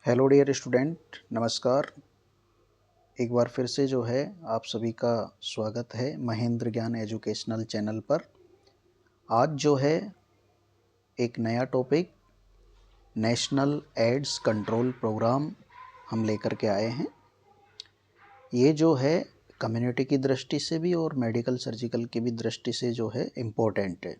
Hello dear student, नमस्कार। एक बार फिर से जो है आप सभी का स्वागत है महेंद्र ज्ञान एजुकेशनल चैनल पर। आज जो है एक नया topic national AIDS control programme हम लेकर के आए हैं। ये जो है कम्युनिटी की दृष्टि से भी और मेडिकल सर्जिकल की भी दृष्टि से जो है इम्पोर्टेंट है।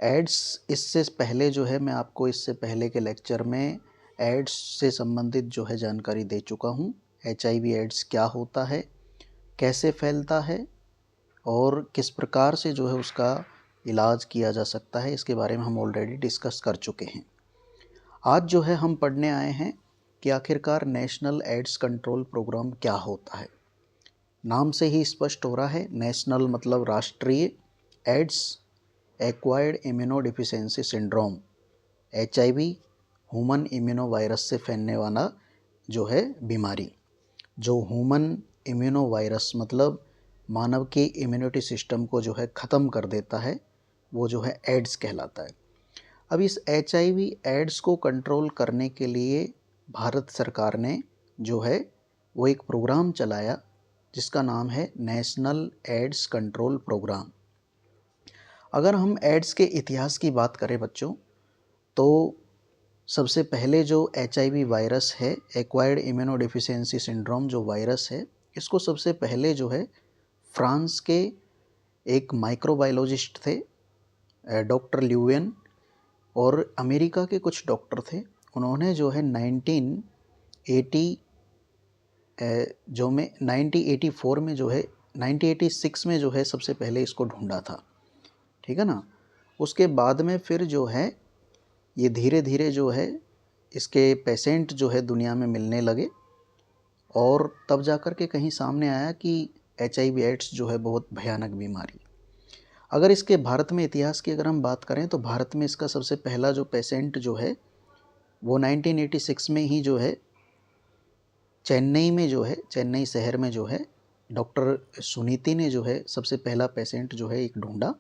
एड्स इससे पहले जो है मैं आपको इससे पहले के लेक्चर में एड्स से संबंधित जो है जानकारी दे चुका हूँ। HIV एड्स क्या होता है, कैसे फैलता है और किस प्रकार से जो है उसका इलाज किया जा सकता है, इसके बारे में हम ऑलरेडी डिस्कस कर चुके हैं। आज जो है हम पढ़ने आए हैं कि आखिरकार नेशनल एड्स कंट्रोल प्रोग्राम क्या होता है। नाम से ही स्पष्ट हो रहा है, नेशनल मतलब राष्ट्रीय, AIDS acquired immunodeficiency syndrome, HIV human immuno virus से फैलने वाला जो है बीमारी। जो ह्यूमन इम्यूनो वायरस मतलब मानव की इम्यूनिटी सिस्टम को जो है ख़त्म कर देता है, वो जो है एड्स कहलाता है। अब इस HIV एड्स को कंट्रोल करने के लिए भारत सरकार ने जो है वो एक प्रोग्राम चलाया जिसका नाम है नेशनल एड्स कंट्रोल प्रोग्राम। अगर हम एड्स के इतिहास की बात करें बच्चों, तो सबसे पहले जो HIV वायरस है, एक्वायर्ड इम्यूनोडिफिशियेंसी सिंड्रोम जो वायरस है, इसको सबसे पहले जो है फ्रांस के एक माइक्रोबायोलॉजिस्ट थे डॉक्टर ल्यूवेन, और अमेरिका के कुछ डॉक्टर थे। उन्होंने जो है 1984 में जो है 1986 में जो है सबसे पहले इसको ढूंढा था, ठीक है ना। उसके बाद में फिर जो है ये धीरे धीरे जो है इसके पेशेंट जो है दुनिया में मिलने लगे, और तब जाकर के कहीं सामने आया कि HIV एड्स जो है बहुत भयानक बीमारी। अगर इसके भारत में इतिहास की अगर हम बात करें तो भारत में इसका सबसे पहला जो पेशेंट जो है वो 1986 में ही जो है चेन्नई में जो है, चेन्नई शहर में जो है डॉक्टर सुनीति ने जो है सबसे पहला पेशेंट जो है एक ढूंढा,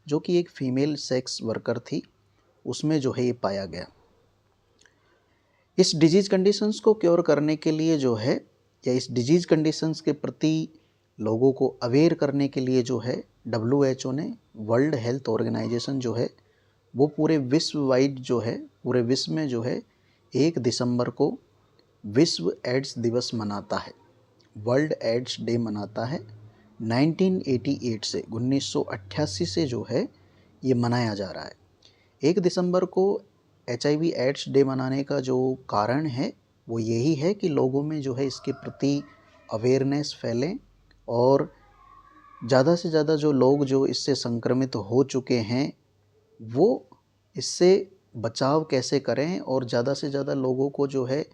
जो कि एक फीमेल सेक्स वर्कर थी, उसमें जो है ये पाया गया। इस डिजीज़ कंडीशंस को क्योर करने के लिए जो है, या इस डिजीज़ कंडीशंस के प्रति लोगों को अवेयर करने के लिए जो है WHO ने, वर्ल्ड हेल्थ ऑर्गेनाइजेशन जो है वो पूरे विश्व वाइड जो है, पूरे विश्व में जो है 1 दिसंबर को विश्व एड्स दिवस मनाता है, वर्ल्ड एड्स डे मनाता है। 1988 से 1988 से जो है ये मनाया जा रहा है। 1 दिसंबर को HIV एड्स डे मनाने का जो कारण है वो यही है कि लोगों में जो है इसके प्रति अवेयरनेस फैले, और ज़्यादा से ज़्यादा जो लोग जो इससे संक्रमित हो चुके हैं वो इससे बचाव कैसे करें, और ज़्यादा से ज़्यादा लोगों को जो है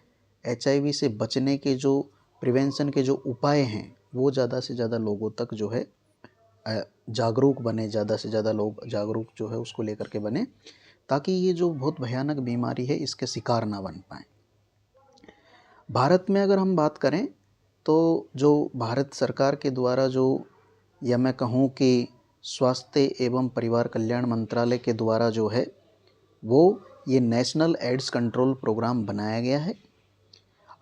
HIV से बचने के जो प्रिवेंशन के जो उपाय हैं वो ज़्यादा से ज़्यादा लोगों तक जो है जागरूक बने, ज़्यादा से ज़्यादा लोग जागरूक जो है उसको लेकर के बने, ताकि ये जो बहुत भयानक बीमारी है इसके शिकार ना बन पाएँ। भारत में अगर हम बात करें तो जो भारत सरकार के द्वारा जो, या मैं कहूँ कि स्वास्थ्य एवं परिवार कल्याण मंत्रालय के द्वारा जो है वो ये नेशनल एड्स कंट्रोल प्रोग्राम बनाया गया है।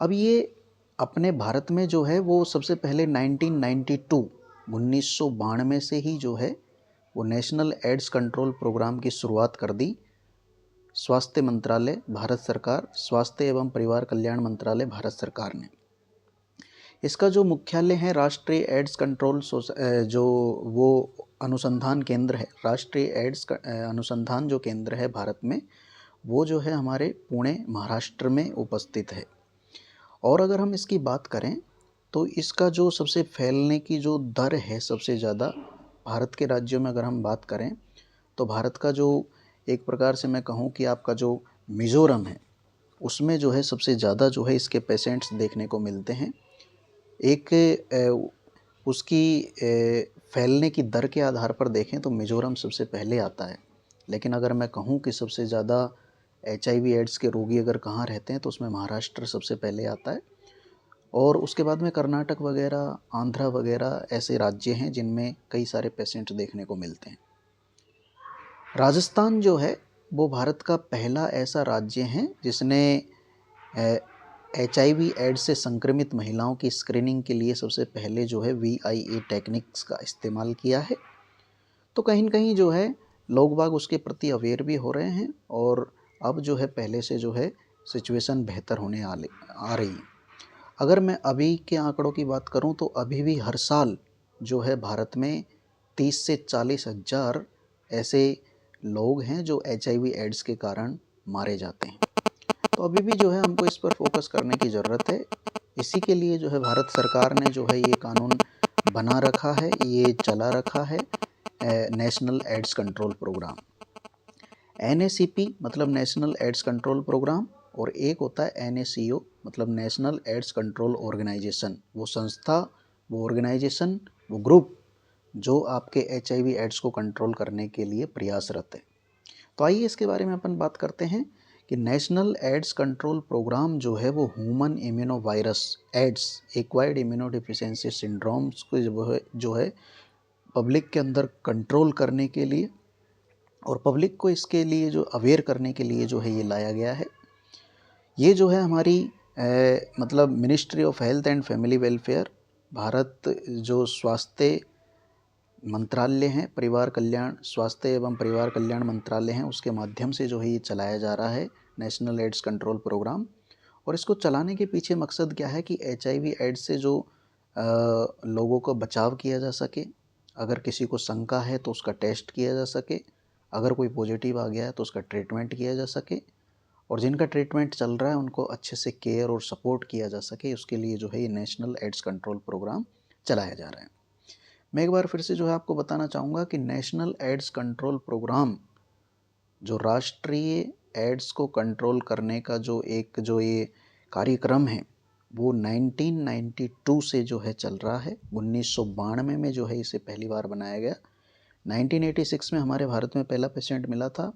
अब ये अपने भारत में जो है वो सबसे पहले 1992 से ही जो है वो नेशनल एड्स कंट्रोल प्रोग्राम की शुरुआत कर दी। स्वास्थ्य मंत्रालय भारत सरकार, स्वास्थ्य एवं परिवार कल्याण मंत्रालय भारत सरकार ने। इसका जो मुख्यालय है राष्ट्रीय एड्स कंट्रोल जो वो अनुसंधान केंद्र है, राष्ट्रीय एड्स अनुसंधान जो केंद्र है भारत में, वो जो है हमारे पुणे महाराष्ट्र में उपस्थित है। और अगर हम इसकी बात करें तो इसका जो सबसे फैलने की जो दर है सबसे ज़्यादा भारत के राज्यों में अगर हम बात करें तो भारत का जो एक प्रकार से मैं कहूँ कि आपका जो मिज़ोरम है उसमें जो है सबसे ज़्यादा जो है इसके पेशेंट्स देखने को मिलते हैं। एक उसकी फैलने की दर के आधार पर देखें तो मिज़ोरम सबसे पहले आता है, लेकिन अगर मैं कहूँ कि सबसे ज़्यादा HIV एड्स के रोगी अगर कहाँ रहते हैं तो उसमें महाराष्ट्र सबसे पहले आता है, और उसके बाद में कर्नाटक वगैरह, आंध्रा वगैरह ऐसे राज्य हैं जिनमें कई सारे पेशेंट देखने को मिलते हैं। राजस्थान जो है वो भारत का पहला ऐसा राज्य है जिसने HIV एड्स से संक्रमित महिलाओं की स्क्रीनिंग के लिए सबसे पहले जो है VIA टेक्निक्स का इस्तेमाल किया है। तो कहीं न कहीं जो है लोग बाग उसके प्रति अवेयर भी हो रहे हैं और अब जो है पहले से जो है सिचुएशन बेहतर होने आ रही है। अगर मैं अभी के आंकड़ों की बात करूं तो अभी भी हर साल जो है भारत में 30 से 40 हज़ार ऐसे लोग हैं जो HIV एड्स के कारण मारे जाते हैं। तो अभी भी जो है हमको इस पर फोकस करने की ज़रूरत है। इसी के लिए जो है भारत सरकार ने जो है ये कानून बना रखा है, ये चला रखा है, national AIDS control programme. NACP मतलब नेशनल एड्स कंट्रोल प्रोग्राम, और एक होता है NACO मतलब नेशनल एड्स कंट्रोल ऑर्गेनाइजेशन। वो संस्था, वो ऑर्गेनाइजेशन, वो ग्रुप जो आपके HIV एड्स को कंट्रोल करने के लिए प्रयासरत है। तो आइए इसके बारे में अपन बात करते हैं कि नेशनल एड्स कंट्रोल प्रोग्राम जो है वो human immuno virus AIDS, acquired immunodeficiency syndromes को जो है पब्लिक के अंदर कंट्रोल करने के लिए और पब्लिक को इसके लिए जो अवेयर करने के लिए जो है ये लाया गया है। ये जो है हमारी मतलब ministry of health and family welfare, Bharat जो स्वास्थ्य मंत्रालय है, परिवार कल्याण, स्वास्थ्य एवं परिवार कल्याण मंत्रालय हैं, उसके माध्यम से जो है ये चलाया जा रहा है नेशनल एड्स कंट्रोल प्रोग्राम। और इसको चलाने के पीछे मकसद क्या है कि HIV एड्स से जो लोगों को बचाव किया जा सके, अगर किसी को शंका है तो उसका टेस्ट किया जा सके, अगर कोई पॉजिटिव आ गया है तो उसका ट्रीटमेंट किया जा सके, और जिनका ट्रीटमेंट चल रहा है उनको अच्छे से केयर और सपोर्ट किया जा सके। उसके लिए जो है ये नेशनल एड्स कंट्रोल प्रोग्राम चलाया जा रहा है। मैं एक बार फिर से जो है आपको बताना चाहूँगा कि नेशनल एड्स कंट्रोल प्रोग्राम जो राष्ट्रीय एड्स को कंट्रोल करने का जो ये कार्यक्रम है वो 1992 से जो है चल रहा है। 1992 में जो है इसे पहली बार बनाया गया। 1986 में हमारे भारत में पहला पेशेंट मिला था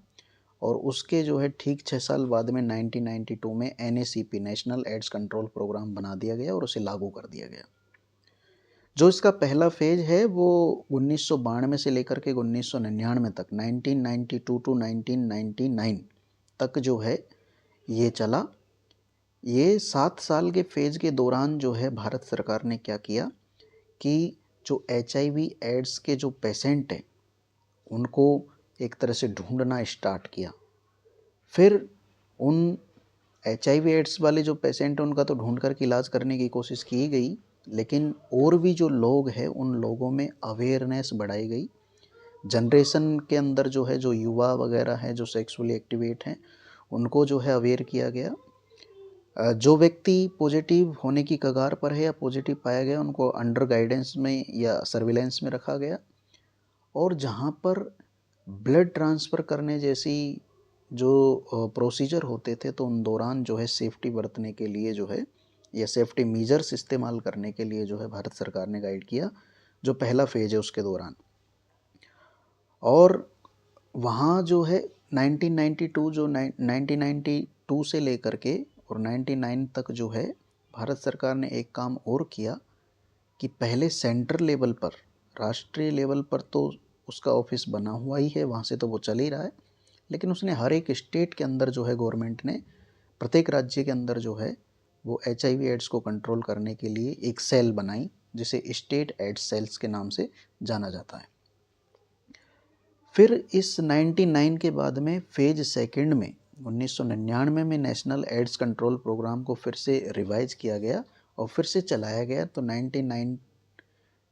और उसके जो है ठीक 6 साल बाद में 1992 में NACP national AIDS control programme बना दिया गया और उसे लागू कर दिया गया। जो इसका पहला फेज है वो 1992 से लेकर के 1999 तक, 1992 टू 1999 तक जो है ये चला। ये 7 साल के फेज के दौरान जो है भारत सरकार ने क्या किया कि जो HIV एड्स के जो पेशेंट हैं उनको एक तरह से ढूंढना स्टार्ट किया। फिर उन HIV एड्स वाले जो पेशेंट हैं उनका तो ढूंढ कर के इलाज करने की कोशिश की गई, लेकिन और भी जो लोग हैं उन लोगों में अवेयरनेस बढ़ाई गई। जनरेशन के अंदर जो है, जो युवा वगैरह हैं जो सेक्सुअली एक्टिवेट हैं, उनको जो है अवेयर किया गया। जो व्यक्ति पॉजिटिव होने की कगार पर है या पॉजिटिव पाया गया उनको अंडर गाइडेंस में या सर्विलेंस में रखा गया। और जहाँ पर ब्लड ट्रांसफ़र करने जैसी जो प्रोसीजर होते थे तो उन दौरान जो है सेफ्टी बरतने के लिए जो है या सेफ्टी मेजर्स इस्तेमाल करने के लिए जो है भारत सरकार ने गाइड किया, जो पहला फेज है उसके दौरान। और वहाँ जो है 1992 से लेकर के और 99 तक जो है भारत सरकार ने एक काम और किया कि पहले सेंटर लेवल पर, राष्ट्रीय लेवल पर तो उसका ऑफिस बना हुआ ही है, वहाँ से तो वो चल ही रहा है, लेकिन उसने हर एक स्टेट के अंदर जो है गवर्नमेंट ने प्रत्येक राज्य के अंदर जो है वो HIV एड्स को कंट्रोल करने के लिए एक सेल बनाई जिसे स्टेट एड्स सेल्स के नाम से जाना जाता है। फिर इस 99 के बाद में फेज सेकंड में 1999 में नेशनल एड्स कंट्रोल प्रोग्राम को फिर से रिवाइज किया गया और फिर से चलाया गया। तो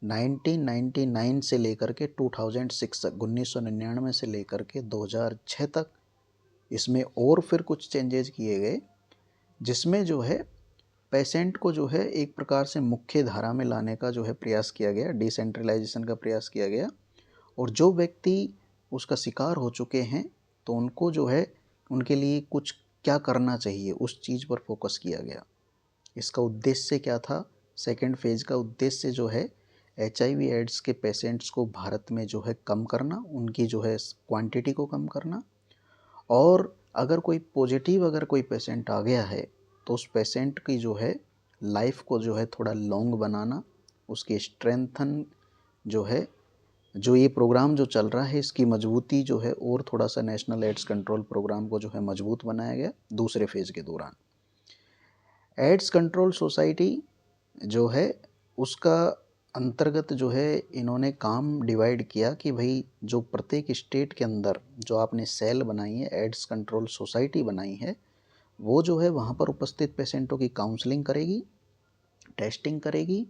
1999 से लेकर के 2006 तक, 1999 से लेकर के 2006 तक इसमें और फिर कुछ चेंजेज किए गए, जिसमें जो है पेशेंट को जो है एक प्रकार से मुख्य धारा में लाने का जो है प्रयास किया गया, डिसेंट्रलाइजेशन का प्रयास किया गया। और जो व्यक्ति उसका शिकार हो चुके हैं तो उनको जो है उनके लिए कुछ क्या करना चाहिए उस चीज़ पर फोकस किया गया। इसका उद्देश्य क्या था? सेकंड फेज का उद्देश्य जो है HIV एड्स के पेशेंट्स को भारत में जो है कम करना, उनकी जो है क्वांटिटी को कम करना, और अगर कोई पॉजिटिव अगर कोई पेशेंट आ गया है तो उस पेशेंट की जो है लाइफ को जो है थोड़ा लॉन्ग बनाना, उसकी स्ट्रेंथन जो है, जो ये प्रोग्राम जो चल रहा है इसकी मजबूती जो है और थोड़ा सा नेशनल एड्स कंट्रोल प्रोग्राम को जो है मजबूत बनाया गया दूसरे फेज़ के दौरान। एड्स कंट्रोल सोसाइटी जो है उसका अंतर्गत जो है इन्होंने काम डिवाइड किया कि भाई जो प्रत्येक स्टेट के अंदर जो आपने सेल बनाई है, एड्स कंट्रोल सोसाइटी बनाई है, वो जो है वहाँ पर उपस्थित पेशेंटों की काउंसलिंग करेगी, टेस्टिंग करेगी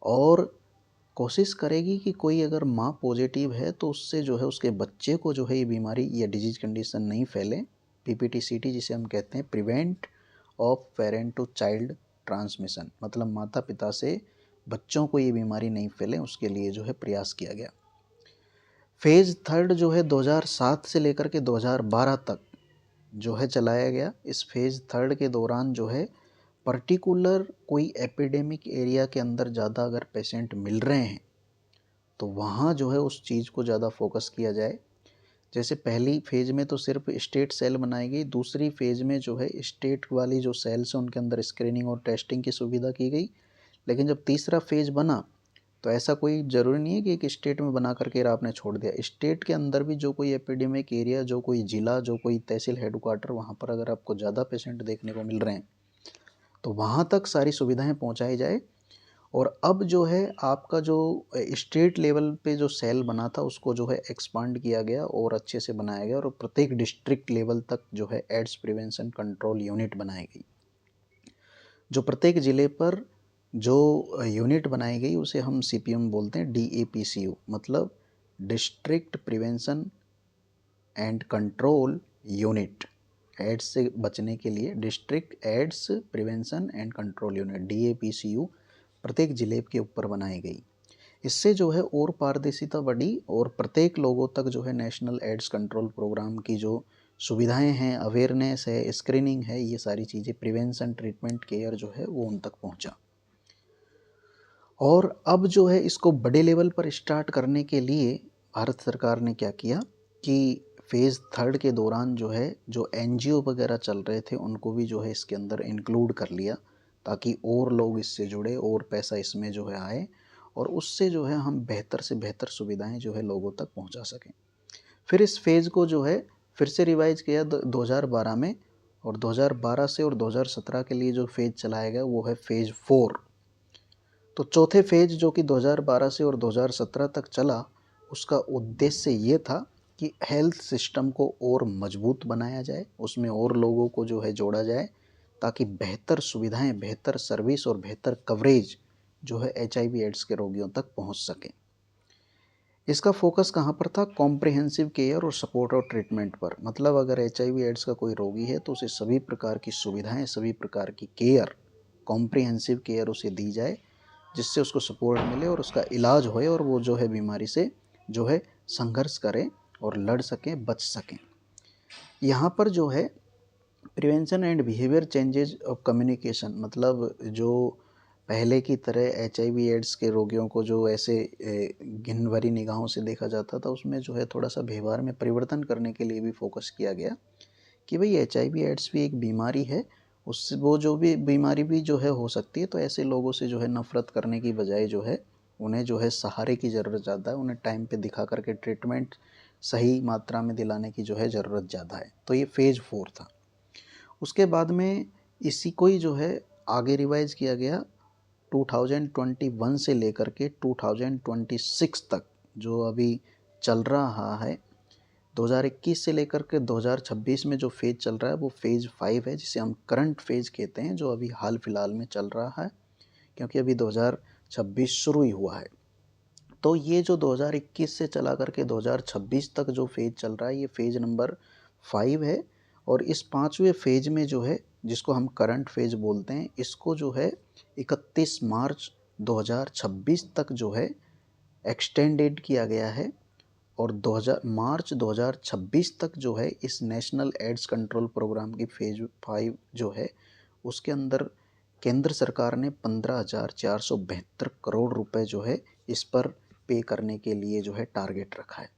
और कोशिश करेगी कि कोई अगर माँ पॉजिटिव है तो उससे जो है उसके बच्चे को जो है ये बीमारी या डिजीज कंडीशन नहीं फैले। PPTCT जिसे हम कहते हैं, prevent of parent to child transmission, मतलब माता पिता से बच्चों को ये बीमारी नहीं फैले, उसके लिए जो है प्रयास किया गया। फेज़ थर्ड जो है 2007 से लेकर के 2012 तक जो है चलाया गया। इस फेज़ थर्ड के दौरान जो है पर्टिकुलर कोई एपिडेमिक एरिया के अंदर ज़्यादा अगर पेशेंट मिल रहे हैं तो वहाँ जो है उस चीज़ को ज़्यादा फोकस किया जाए। जैसे पहली फेज़ में तो सिर्फ स्टेट सेल बनाई गई, दूसरी फेज़ में जो है स्टेट वाली जो सेल्स हैं उनके अंदर स्क्रीनिंग और टेस्टिंग की सुविधा की गई। लेकिन जब तीसरा फेज़ बना तो ऐसा कोई ज़रूरी नहीं है कि एक स्टेट में बना करके आपने छोड़ दिया। स्टेट के अंदर भी जो कोई एपिडेमिक एरिया, जो कोई ज़िला, जो कोई तहसील हेडक्वार्टर, वहाँ पर अगर आपको ज़्यादा पेशेंट देखने को मिल रहे हैं तो वहाँ तक सारी सुविधाएं पहुँचाई जाए। और अब जो है आपका जो स्टेट लेवल पे जो सेल बना था उसको जो है एक्सपांड किया गया और अच्छे से बनाया गया और प्रत्येक डिस्ट्रिक्ट लेवल तक जो है एड्स प्रिवेंशन कंट्रोल यूनिट बनाई गई। जो प्रत्येक ज़िले पर जो यूनिट बनाई गई उसे हम CPM बोलते हैं, DAPCU, मतलब district prevention and control unit. AIDS से बचने के लिए district AIDS prevention and control unit, DAPCU, प्रत्येक ज़िले के ऊपर बनाई गई। इससे जो है और पारदर्शिता बढ़ी और प्रत्येक लोगों तक जो है नेशनल एड्स कंट्रोल प्रोग्राम की जो सुविधाएं हैं, अवेयरनेस है, स्क्रीनिंग है, ये सारी चीज़ें, प्रिवेंशन, ट्रीटमेंट, केयर जो है वो उन तक पहुंचा। और अब जो है इसको बड़े लेवल पर स्टार्ट करने के लिए भारत सरकार ने क्या किया कि फेज़ थर्ड के दौरान जो है जो NGO वगैरह चल रहे थे उनको भी जो है इसके अंदर इंक्लूड कर लिया, ताकि और लोग इससे जुड़े और पैसा इसमें जो है आए और उससे जो है हम बेहतर से बेहतर सुविधाएं जो है लोगों तक पहुंचा सकें। फिर इस फेज़ को जो है फिर से रिवाइज किया 2012 में, और 2012 से और 2017 के लिए जो फेज़ चलाया गया वो है फेज़ 4। तो चौथे फेज जो कि 2012 से और 2017 तक चला, उसका उद्देश्य ये था कि हेल्थ सिस्टम को और मजबूत बनाया जाए, उसमें और लोगों को जो है जोड़ा जाए, ताकि बेहतर सुविधाएं, बेहतर सर्विस और बेहतर कवरेज जो है HIV एड्स के रोगियों तक पहुंच सके। इसका फोकस कहाँ पर था? कॉम्प्रिहेंसिव केयर और सपोर्ट और ट्रीटमेंट पर। मतलब अगर HIV एड्स का कोई रोगी है तो उसे सभी प्रकार की सुविधाएं, सभी प्रकार की केयर, कॉम्प्रिहेंसिव केयर उसे दी जाए, जिससे उसको सपोर्ट मिले और उसका इलाज होए और वो जो है बीमारी से जो है संघर्ष करें और लड़ सकें, बच सकें। यहाँ पर जो है prevention and behaviour changes of communication, मतलब जो पहले की तरह HIV एड्स के रोगियों को जो ऐसे घिन भरी निगाहों से देखा जाता था, उसमें जो है थोड़ा सा व्यवहार में परिवर्तन करने के लिए भी फोकस किया गया कि भाई HIV एड्स भी एक बीमारी है, उससे वो जो भी बीमारी भी जो है हो सकती है, तो ऐसे लोगों से जो है नफ़रत करने की बजाय जो है उन्हें जो है सहारे की ज़रूरत ज़्यादा है, उन्हें टाइम पे दिखा करके ट्रीटमेंट सही मात्रा में दिलाने की जो है ज़रूरत ज़्यादा है। तो ये फेज़ 4 था। उसके बाद में इसी को ही जो है आगे रिवाइज किया गया 2021 से लेकर के 2026 तक, जो अभी चल रहा है। 2021 से लेकर के 2026 में जो फेज़ चल रहा है वो फेज़ 5 है, जिसे हम करंट फेज़ कहते हैं, जो अभी हाल फिलहाल में चल रहा है, क्योंकि अभी 2026 शुरू ही हुआ है। तो ये जो 2021 से चला करके 2026 तक जो फेज़ चल रहा है, ये फेज़ नंबर 5 है। और इस 5वें फेज़ में जो है, जिसको हम करंट फेज़ बोलते हैं, इसको जो है 31 मार्च 2026 तक जो है एक्सटेंडेड किया गया है। और मार्च 2026 तक जो है इस नेशनल एड्स कंट्रोल प्रोग्राम की फेज़ 5 जो है उसके अंदर केंद्र सरकार ने 15,472 करोड़ रुपए जो है इस पर पे करने के लिए जो है टारगेट रखा है।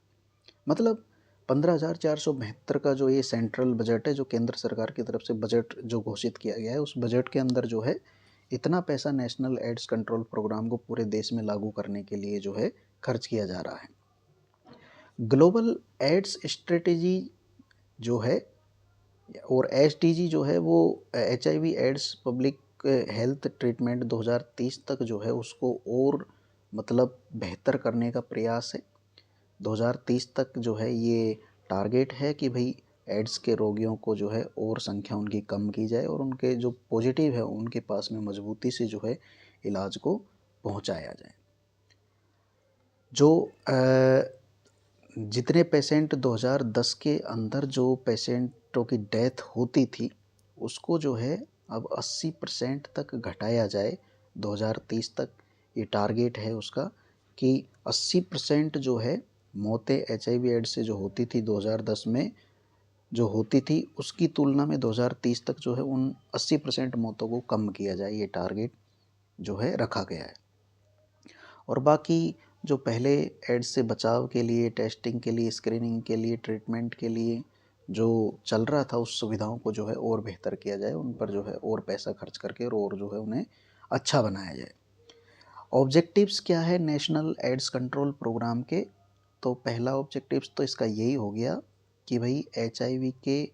मतलब 15,472 का जो ये सेंट्रल बजट है, जो केंद्र सरकार की तरफ से बजट जो घोषित किया गया है, उस बजट के अंदर जो है इतना पैसा नेशनल एड्स कंट्रोल प्रोग्राम को पूरे देश में लागू करने के लिए जो है खर्च किया जा रहा है। ग्लोबल एड्स स्ट्रेटेजी जो है और SDG जो है वो HIV AIDS public health treatment 2030 तक जो है उसको और मतलब बेहतर करने का प्रयास है। 2030 तक जो है ये टारगेट है कि भाई एड्स के रोगियों को जो है और संख्या उनकी कम की जाए और उनके जो पॉजिटिव है उनके पास में मजबूती से जो है इलाज को पहुंचाया जाए। जो जितने पेशेंट 2010 के अंदर जो पेशेंटों की डेथ होती थी उसको जो है अब 80% तक घटाया जाए 2030 तक। ये टारगेट है उसका कि 80% जो है मौतें HIV एड्स से जो होती थी 2010 में जो होती थी उसकी तुलना में 2030 तक जो है उन 80% मौतों को कम किया जाए, ये टारगेट जो है रखा गया है। और बाकी जो पहले एड्स से बचाव के लिए, टेस्टिंग के लिए, स्क्रीनिंग के लिए, ट्रीटमेंट के लिए जो चल रहा था उस सुविधाओं को जो है और बेहतर किया जाए, उन पर जो है और पैसा खर्च करके और जो है उन्हें अच्छा बनाया जाए। ऑब्जेक्टिव्स क्या है नेशनल एड्स कंट्रोल प्रोग्राम के? तो पहला ऑब्जेक्टिव्स तो इसका यही हो गया कि भाई HIV के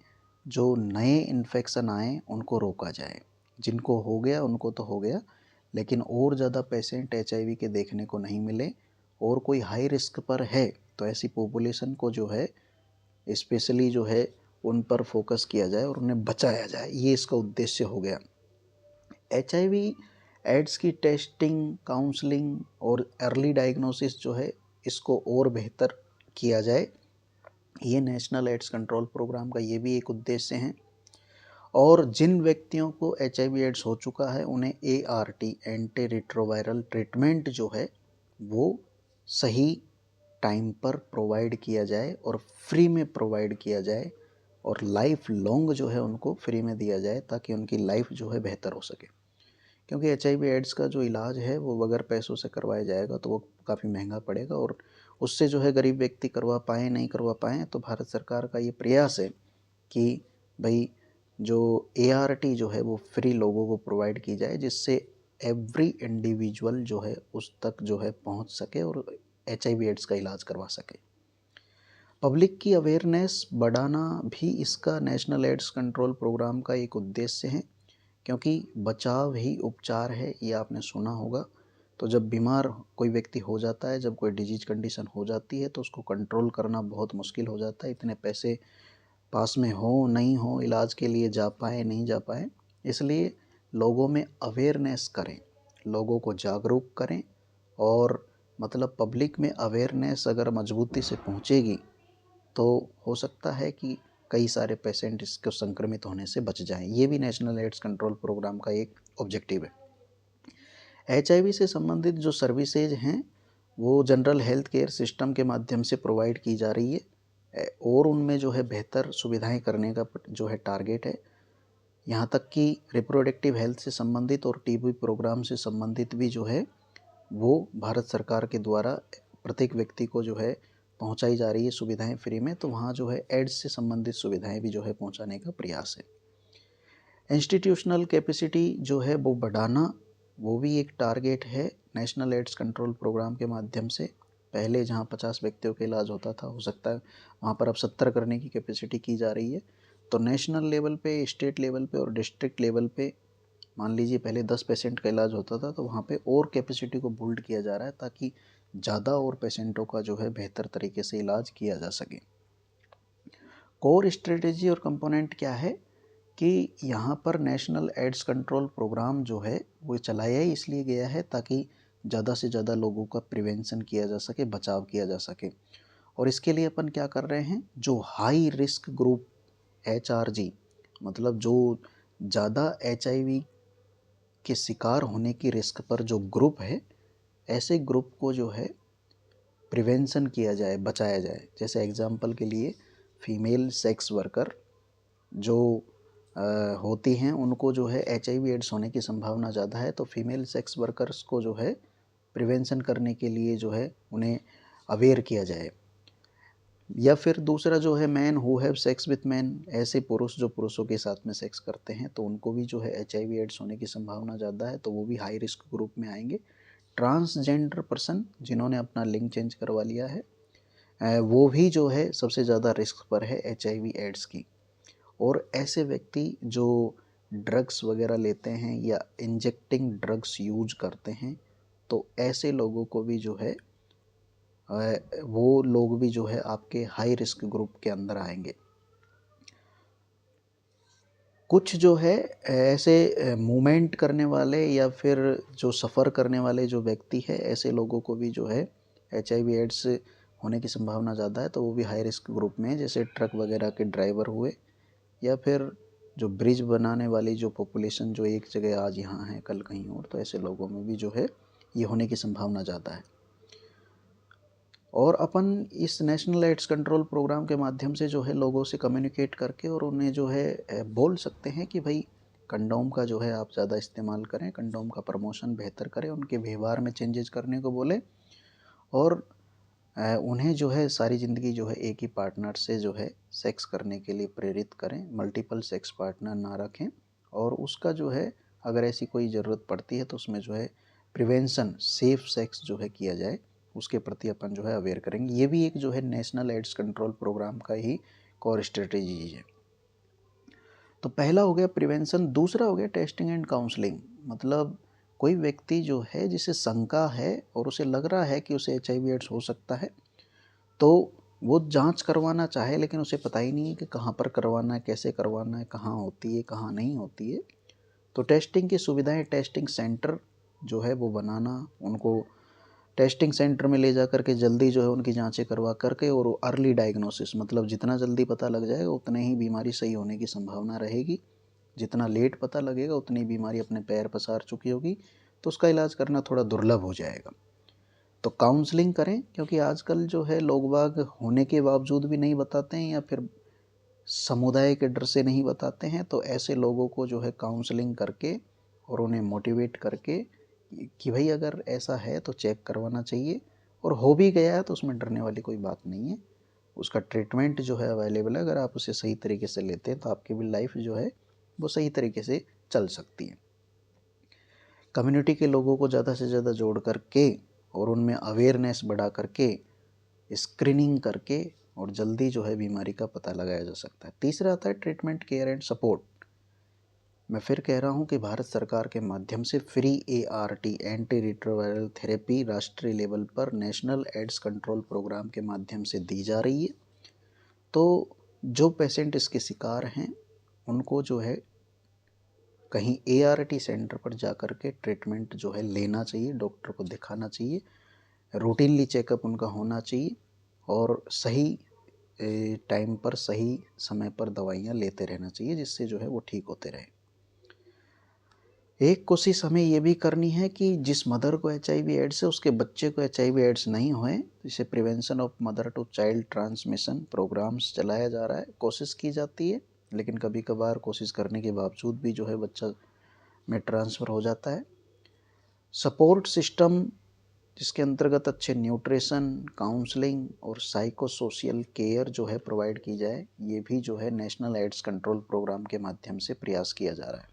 जो नए इन्फेक्शन आए उनको रोका जाए। जिनको हो गया उनको तो हो गया, लेकिन और ज़्यादा पेशेंट HIV के देखने को नहीं मिले और कोई हाई रिस्क पर है तो ऐसी पॉपुलेशन को जो है स्पेशली जो है उन पर फोकस किया जाए और उन्हें बचाया जाए, ये इसका उद्देश्य हो गया। HIV एड्स की टेस्टिंग, काउंसलिंग और अर्ली डायग्नोसिस जो है इसको और बेहतर किया जाए, ये नेशनल एड्स कंट्रोल प्रोग्राम का ये भी एक उद्देश्य है। और जिन व्यक्तियों को HIV एड्स हो चुका है उन्हें ART एंटी रिट्रोवायरल ट्रीटमेंट जो है वो सही टाइम पर प्रोवाइड किया जाए और फ्री में प्रोवाइड किया जाए और लाइफ लॉन्ग जो है उनको फ्री में दिया जाए ताकि उनकी लाइफ जो है बेहतर हो सके। क्योंकि HIV एड्स का जो इलाज है वो बगैर पैसों से करवाया जाएगा तो वो काफ़ी महंगा पड़ेगा और उससे जो है गरीब व्यक्ति करवा पाएँ नहीं करवा पाएँ, तो भारत सरकार का ये प्रयास है कि भाई जो ART जो है वो फ्री लोगों को प्रोवाइड की जाए जिससे एवरी इंडिविजुअल जो है उस तक जो है पहुंच सके और HIV एड्स का इलाज करवा सके। पब्लिक की अवेयरनेस बढ़ाना भी इसका नेशनल एड्स कंट्रोल प्रोग्राम का एक उद्देश्य है, क्योंकि बचाव ही उपचार है, ये आपने सुना होगा। तो जब बीमार कोई व्यक्ति हो जाता है, जब कोई डिजीज कंडीशन हो जाती है तो उसको कंट्रोल करना बहुत मुश्किल हो जाता है। इतने पैसे पास में हो नहीं हो, इलाज के लिए जा पाए नहीं जा पाए, इसलिए लोगों में अवेयरनेस करें, लोगों को जागरूक करें और मतलब पब्लिक में अवेयरनेस अगर मजबूती से पहुंचेगी तो हो सकता है कि कई सारे पेशेंट इसको संक्रमित होने से बच जाएं। ये भी नेशनल एड्स कंट्रोल प्रोग्राम का एक ऑब्जेक्टिव है। HIV से संबंधित जो सर्विसेज हैं वो जनरल हेल्थ केयर सिस्टम के माध्यम से प्रोवाइड की जा रही है और उनमें जो है बेहतर सुविधाएं करने का जो है टारगेट है। यहाँ तक कि रिप्रोडक्टिव हेल्थ से संबंधित और TB प्रोग्राम से संबंधित भी जो है वो भारत सरकार के द्वारा प्रत्येक व्यक्ति को जो है पहुंचाई जा रही है सुविधाएं फ्री में। तो वहाँ जो है एड्स से संबंधित सुविधाएं भी जो है पहुंचाने का प्रयास है। इंस्टीट्यूशनल कैपेसिटी जो है वो बढ़ाना, वो भी एक टारगेट है नेशनल एड्स कंट्रोल प्रोग्राम के माध्यम से। पहले जहाँ 50 व्यक्तियों का इलाज होता था, हो सकता है वहाँ पर अब 70 करने की कैपेसिटी की जा रही है। तो नेशनल लेवल पे, स्टेट लेवल पे और डिस्ट्रिक्ट लेवल पे मान लीजिए पहले 10 पेशेंट का इलाज होता था तो वहाँ पे और कैपेसिटी को बिल्ड किया जा रहा है ताकि ज़्यादा और पेशेंटों का जो है बेहतर तरीके से इलाज किया जा सके। कोर स्ट्रेटेजी और कंपोनेंट क्या है कि यहाँ पर नेशनल एड्स कंट्रोल प्रोग्राम जो है वो चलाया ही इसलिए गया है ताकि ज़्यादा से ज़्यादा लोगों का प्रिवेंशन किया जा सके, बचाव किया जा सके। और इसके लिए अपन क्या कर रहे हैं, जो हाई रिस्क ग्रुप HRG, मतलब जो ज़्यादा HIV के शिकार होने की रिस्क पर जो ग्रुप है, ऐसे ग्रुप को जो है प्रिवेंशन किया जाए, बचाया जाए। जैसे एग्जांपल के लिए फीमेल सेक्स वर्कर जो होती हैं उनको जो है HIV एड्स होने की संभावना ज़्यादा है, तो फीमेल सेक्स वर्कर्स को जो है प्रिवेंशन करने के लिए जो है उन्हें अवेयर किया जाए। या फिर दूसरा जो है man who have sex with man, ऐसे पुरुष जो पुरुषों के साथ में सेक्स करते हैं तो उनको भी जो है HIV एड्स होने की संभावना ज़्यादा है, तो वो भी हाई रिस्क ग्रुप में आएंगे। ट्रांसजेंडर पर्सन जिन्होंने अपना लिंग चेंज करवा लिया है वो भी जो है सबसे ज़्यादा रिस्क पर है HIV एड्स की। और ऐसे व्यक्ति जो ड्रग्स वगैरह लेते हैं या इंजेक्टिंग ड्रग्स यूज करते हैं, तो ऐसे लोगों को भी जो है वो लोग भी जो है आपके हाई रिस्क ग्रुप के अंदर आएंगे। कुछ जो है ऐसे मूवमेंट करने वाले या फिर जो सफ़र करने वाले जो व्यक्ति है, ऐसे लोगों को भी जो है HIV एड्स होने की संभावना ज़्यादा है, तो वो भी हाई रिस्क ग्रुप में है। जैसे ट्रक वगैरह के ड्राइवर हुए या फिर जो ब्रिज बनाने वाली जो पॉपुलेशन जो एक जगह आज यहाँ है कल कहीं और, तो ऐसे लोगों में भी जो है ये होने की संभावना ज़्यादा है। और अपन इस नेशनल एड्स कंट्रोल प्रोग्राम के माध्यम से जो है लोगों से कम्युनिकेट करके और उन्हें जो है बोल सकते हैं कि भाई कंडोम का जो है आप ज़्यादा इस्तेमाल करें, कंडोम का प्रमोशन बेहतर करें, उनके व्यवहार में चेंजेस करने को बोले और उन्हें जो है सारी ज़िंदगी जो है एक ही पार्टनर से जो है सेक्स करने के लिए प्रेरित करें, मल्टीपल सेक्स पार्टनर ना रखें और उसका जो है अगर ऐसी कोई ज़रूरत पड़ती है तो उसमें जो है प्रिवेंशन सेफ सेक्स जो है किया जाए, उसके प्रति अपन जो है अवेयर करेंगे। ये भी एक जो है नेशनल एड्स कंट्रोल प्रोग्राम का ही कोर स्ट्रेटेजी है। तो पहला हो गया प्रिवेंशन, दूसरा हो गया टेस्टिंग एंड काउंसलिंग। मतलब कोई व्यक्ति जो है जिसे शंका है और उसे लग रहा है कि उसे HIV एड्स हो सकता है, तो वो जांच करवाना चाहे लेकिन उसे पता ही नहीं है कि कहाँ पर करवाना है, कैसे करवाना है, कहाँ होती है, कहाँ नहीं होती है। तो टेस्टिंग की सुविधाएं, टेस्टिंग सेंटर जो है वो बनाना, उनको टेस्टिंग सेंटर में ले जा करके जल्दी जो है उनकी जांचें करवा करके और अर्ली डायग्नोसिस, मतलब जितना जल्दी पता लग जाएगा उतने ही बीमारी सही होने की संभावना रहेगी। जितना लेट पता लगेगा उतनी बीमारी अपने पैर पसार चुकी होगी, तो उसका इलाज करना थोड़ा दुर्लभ हो जाएगा। तो काउंसलिंग करें, क्योंकि आजकल जो है लोग बाग होने के बावजूद भी नहीं बताते हैं या फिर समुदाय के डर से नहीं बताते हैं। तो ऐसे लोगों को जो है काउंसलिंग करके और उन्हें मोटिवेट करके कि भाई अगर ऐसा है तो चेक करवाना चाहिए, और हो भी गया है तो उसमें डरने वाली कोई बात नहीं है। उसका ट्रीटमेंट जो है अवेलेबल है, अगर आप उसे सही तरीके से लेते हैं तो आपकी भी लाइफ जो है वो सही तरीके से चल सकती है। कम्युनिटी के लोगों को ज़्यादा से ज़्यादा जोड़ करके और उनमें अवेयरनेस बढ़ा करके स्क्रीनिंग करके और जल्दी जो है बीमारी का पता लगाया जा सकता है। तीसरा आता है ट्रीटमेंट, केयर एंड सपोर्ट। मैं फिर कह रहा हूँ कि भारत सरकार के माध्यम से free ART anti retroviral therapy राष्ट्रीय लेवल पर नेशनल एड्स कंट्रोल प्रोग्राम के माध्यम से दी जा रही है। तो जो पेशेंट इसके शिकार हैं उनको जो है कहीं ART सेंटर पर जा कर के ट्रीटमेंट जो है लेना चाहिए, डॉक्टर को दिखाना चाहिए, रूटीनली चेकअप उनका होना चाहिए और सही टाइम पर सही समय पर दवाइयाँ लेते रहना चाहिए, जिससे जो है वो ठीक होते रहे। एक कोशिश हमें ये भी करनी है कि जिस मदर को HIV एड्स है उसके बच्चे को HIV एड्स नहीं होए। इसे prevention of mother to child transmission programmes चलाया जा रहा है, कोशिश की जाती है, लेकिन कभी कभार कोशिश करने के बावजूद भी जो है बच्चा में ट्रांसफ़र हो जाता है। सपोर्ट सिस्टम जिसके अंतर्गत अच्छे न्यूट्रिशन, काउंसलिंग और साइको सोशल केयर जो है प्रोवाइड की जाए, ये भी जो है नेशनल एड्स कंट्रोल प्रोग्राम के माध्यम से प्रयास किया जा रहा है।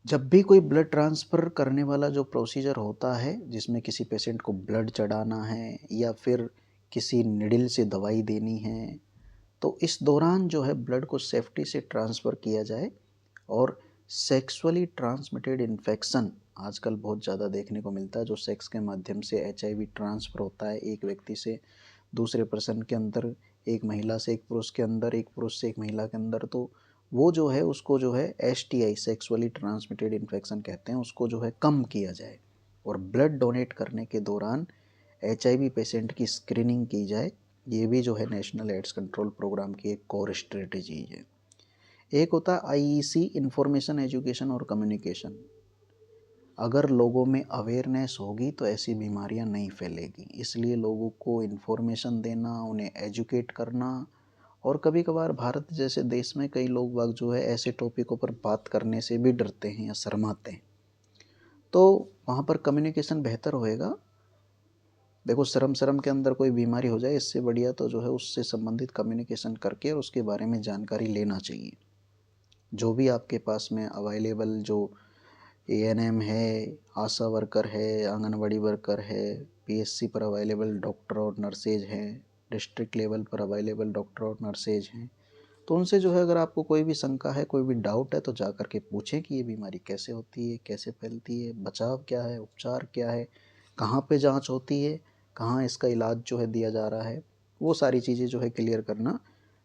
जब भी कोई ब्लड ट्रांसफ़र करने वाला जो प्रोसीजर होता है, जिसमें किसी पेशेंट को ब्लड चढ़ाना है या फिर किसी निडिल से दवाई देनी है, तो इस दौरान जो है ब्लड को सेफ्टी से ट्रांसफ़र किया जाए। और सेक्सुअली ट्रांसमिटेड इन्फेक्शन आजकल बहुत ज़्यादा देखने को मिलता है, जो सेक्स के माध्यम से HIV ट्रांसफ़र होता है एक व्यक्ति से दूसरे पर्सन के अंदर, एक महिला से एक पुरुष के अंदर, एक पुरुष से एक महिला के अंदर। तो वो जो है उसको जो है STI सेक्सुअली ट्रांसमिटेड इन्फेक्शन कहते हैं, उसको जो है कम किया जाए और ब्लड डोनेट करने के दौरान HIV पेशेंट की स्क्रीनिंग की जाए। ये भी जो है नेशनल एड्स कंट्रोल प्रोग्राम की एक कोर स्ट्रेटेजी है। एक होता है IEC इंफॉर्मेशन, एजुकेशन और कम्युनिकेशन। अगर लोगों में अवेयरनेस होगी तो ऐसी बीमारियां नहीं फैलेगी, इसलिए लोगों को इन्फॉर्मेशन देना, उन्हें एजुकेट करना। और कभी कभार भारत जैसे देश में कई लोग बाग जो है ऐसे टॉपिकों पर बात करने से भी डरते हैं या शर्माते हैं, तो वहाँ पर कम्युनिकेशन बेहतर होएगा। देखो, शर्म के अंदर कोई बीमारी हो जाए, इससे बढ़िया तो जो है उससे संबंधित कम्युनिकेशन करके और उसके बारे में जानकारी लेना चाहिए। जो भी आपके पास में अवेलेबल जो ANM है, आशा वर्कर है, आंगनवाड़ी वर्कर है, PSC पर अवेलेबल डॉक्टर और नर्सेज हैं, डिस्ट्रिक्ट लेवल पर अवेलेबल डॉक्टर और नर्सेज हैं, तो उनसे जो है अगर आपको कोई भी शंका है, कोई भी डाउट है, तो जा कर के पूछें कि ये बीमारी कैसे होती है, कैसे फैलती है, बचाव क्या है, उपचार क्या है, कहाँ पे जांच होती है, कहाँ इसका इलाज जो है दिया जा रहा है, वो सारी चीज़ें जो है क्लियर करना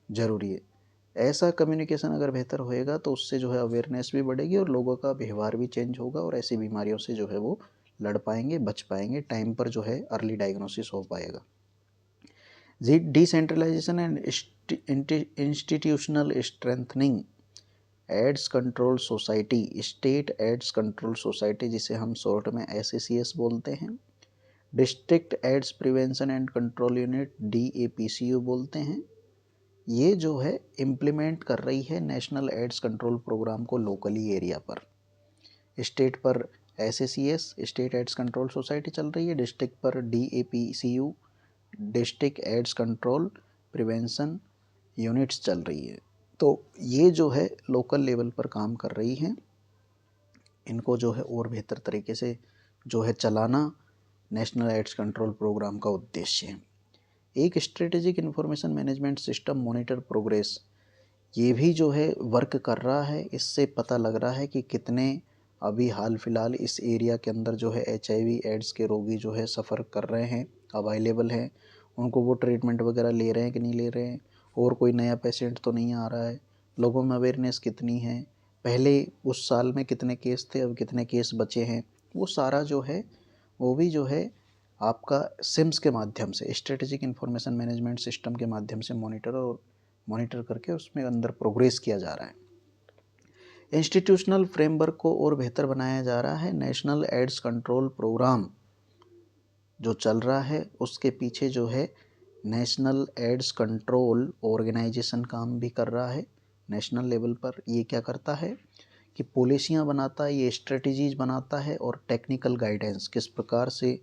ज़रूरी है। ऐसा कम्युनिकेशन अगर बेहतर होएगा तो उससे जो है अवेयरनेस भी बढ़ेगी और लोगों का व्यवहार भी चेंज होगा और ऐसी बीमारियों से जो है वो लड़ पाएंगे, बच पाएंगे, टाइम पर जो है अर्ली डायग्नोसिस हो पाएगा। Decentralisation and institutional strengthening AIDS control society, state AIDS control society, जिसे हम शॉर्ट में SACS बोलते हैं, district AIDS prevention and control unit DAPCU बोलते हैं, ये जो है इम्प्लीमेंट कर रही है नेशनल एड्स कंट्रोल प्रोग्राम को लोकली एरिया पर। स्टेट पर SACS state AIDS control society चल रही है, डिस्ट्रिक्ट पर DAPCU district AIDS control prevention units चल रही है। तो ये जो है लोकल लेवल पर काम कर रही हैं, इनको जो है और बेहतर तरीके से जो है चलाना नेशनल एड्स कंट्रोल प्रोग्राम का उद्देश्य है। एक strategic information management system monitor progress, ये भी जो है वर्क कर रहा है। इससे पता लग रहा है कि कितने अभी हाल फिलहाल इस एरिया के अंदर जो है HIV एड्स के रोगी जो है सफ़र कर रहे हैं, अवेलेबल हैं, उनको वो ट्रीटमेंट वगैरह ले रहे हैं कि नहीं ले रहे हैं, और कोई नया पेशेंट तो नहीं आ रहा है, लोगों में अवेयरनेस कितनी है, पहले उस साल में कितने केस थे, अब कितने केस बचे हैं, वो सारा जो है वो भी जो है आपका सिम्स के माध्यम से, स्ट्रेटेजिक इंफॉर्मेशन मैनेजमेंट सिस्टम के माध्यम से मॉनिटर करके उसमें अंदर प्रोग्रेस किया जा रहा है। इंस्टीट्यूशनल फ्रेमवर्क को और बेहतर बनाया जा रहा है। नेशनल एड्स कंट्रोल प्रोग्राम जो चल रहा है उसके पीछे जो है नेशनल एड्स कंट्रोल ऑर्गेनाइजेशन काम भी कर रहा है नेशनल लेवल पर। ये क्या करता है कि पॉलिसियाँ बनाता है, ये स्ट्रेटजीज बनाता है और टेक्निकल गाइडेंस किस प्रकार से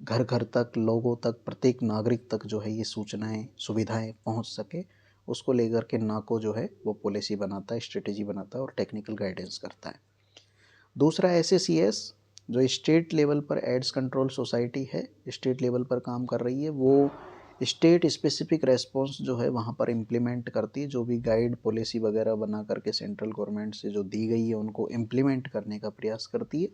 घर घर तक, लोगों तक, प्रत्येक नागरिक तक जो है ये सूचनाएं, सुविधाएं पहुंच सके, उसको लेकर के नाको जो है वो पॉलिसी बनाता है, स्ट्रेटेजी बनाता है और टेक्निकल गाइडेंस करता है। दूसरा SACS जो स्टेट लेवल पर एड्स कंट्रोल सोसाइटी है, स्टेट लेवल पर काम कर रही है, वो स्टेट स्पेसिफिक रेस्पॉन्स जो है वहाँ पर इम्प्लीमेंट करती है, जो भी गाइड पॉलिसी वगैरह बना करके सेंट्रल गवर्नमेंट से जो दी गई है उनको इम्प्लीमेंट करने का प्रयास करती है।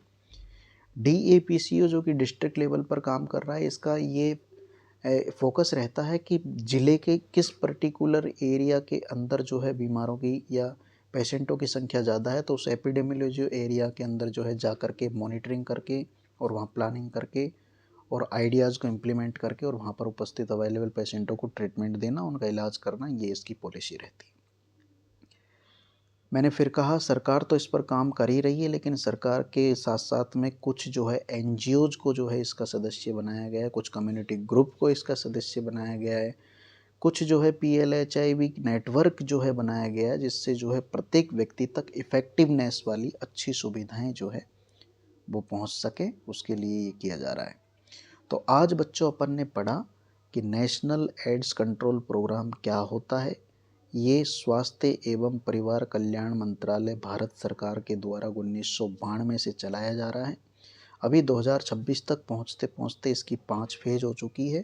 DAPCU जो कि डिस्ट्रिक्ट लेवल पर काम कर रहा है, इसका ये फोकस रहता है कि ज़िले के किस पर्टिकुलर एरिया के अंदर जो है बीमारों की या पेशेंटों की संख्या ज़्यादा है, तो उस एपिडेमियोलॉजी एरिया के अंदर जो है जा कर के मॉनिटरिंग करके और वहाँ प्लानिंग करके और आइडियाज़ को इम्प्लीमेंट करके और वहाँ पर उपस्थित अवेलेबल पेशेंटों को ट्रीटमेंट देना, उनका इलाज करना, ये इसकी पॉलिसी रहती है। मैंने फिर कहा सरकार तो इस पर काम कर ही रही है, लेकिन सरकार के साथ साथ में कुछ जो है NGOज को जो है इसका सदस्य बनाया गया है, कुछ कम्युनिटी ग्रुप को इसका सदस्य बनाया गया है, कुछ जो है PLHIV नेटवर्क जो है बनाया गया है, जिससे जो है प्रत्येक व्यक्ति तक इफ़ेक्टिवनेस वाली अच्छी सुविधाएं जो है वो पहुंच सके, उसके लिए ये किया जा रहा है। तो आज बच्चों अपन ने पढ़ा कि नेशनल एड्स कंट्रोल प्रोग्राम क्या होता है। ये स्वास्थ्य एवं परिवार कल्याण मंत्रालय भारत सरकार के द्वारा 1992 से चलाया जा रहा है। अभी 2026 तक पहुँचते पहुँचते इसकी 5 फेज़ हो चुकी है।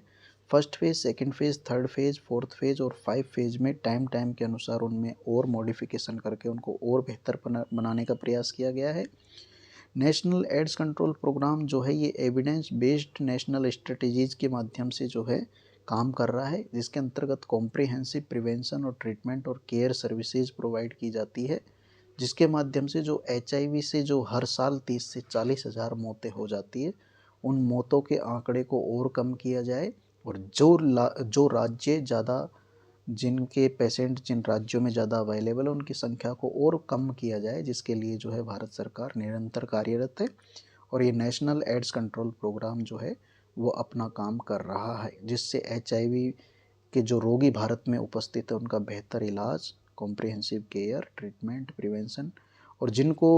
First phase, second phase, third phase, fourth phase और 5 फेज़ में टाइम के अनुसार उनमें और मॉडिफिकेशन करके उनको और बेहतर बनाने का प्रयास किया गया है। नेशनल एड्स कंट्रोल प्रोग्राम जो है ये एविडेंस बेस्ड नेशनल स्ट्रेटजीज़ के माध्यम से जो है काम कर रहा है, जिसके अंतर्गत कॉम्प्रिहेंसिव प्रिवेंशन और ट्रीटमेंट और केयर सर्विसेज प्रोवाइड की जाती है, जिसके माध्यम से जो HIV से जो हर साल 30 से 40 हज़ार मौतें हो जाती है, उन मौतों के आंकड़े को और कम किया जाए और जो राज्य ज़्यादा, जिनके पेशेंट जिन राज्यों में ज़्यादा अवेलेबल है उनकी संख्या को और कम किया जाए, जिसके लिए जो है भारत सरकार निरंतर कार्यरत है और ये नेशनल एड्स कंट्रोल प्रोग्राम जो है वो अपना काम कर रहा है, जिससे HIV के जो रोगी भारत में उपस्थित है उनका बेहतर इलाज, कॉम्प्रिहेंसिव केयर, ट्रीटमेंट, प्रिवेंशन और जिनको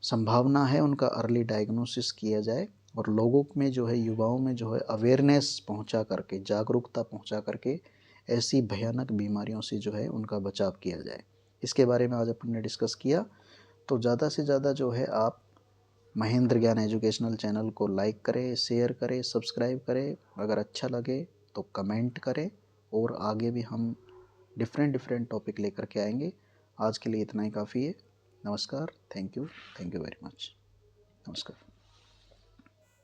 संभावना है उनका अर्ली डायग्नोसिस किया जाए और लोगों में जो है, युवाओं में जो है अवेयरनेस पहुंचा करके, जागरूकता पहुंचा करके ऐसी भयानक बीमारियों से जो है उनका बचाव किया जाए। इसके बारे में आज अपन ने डिस्कस किया। तो ज़्यादा से ज़्यादा जो है आप महेंद्र ज्ञान एजुकेशनल चैनल को लाइक करें, शेयर करें, सब्सक्राइब करें, अगर अच्छा लगे तो कमेंट करें और आगे भी हम डिफरेंट डिफरेंट टॉपिक लेकर के आएंगे। आज के लिए इतना ही काफ़ी है। नमस्कार, थैंक यू वेरी मच। नमस्कार।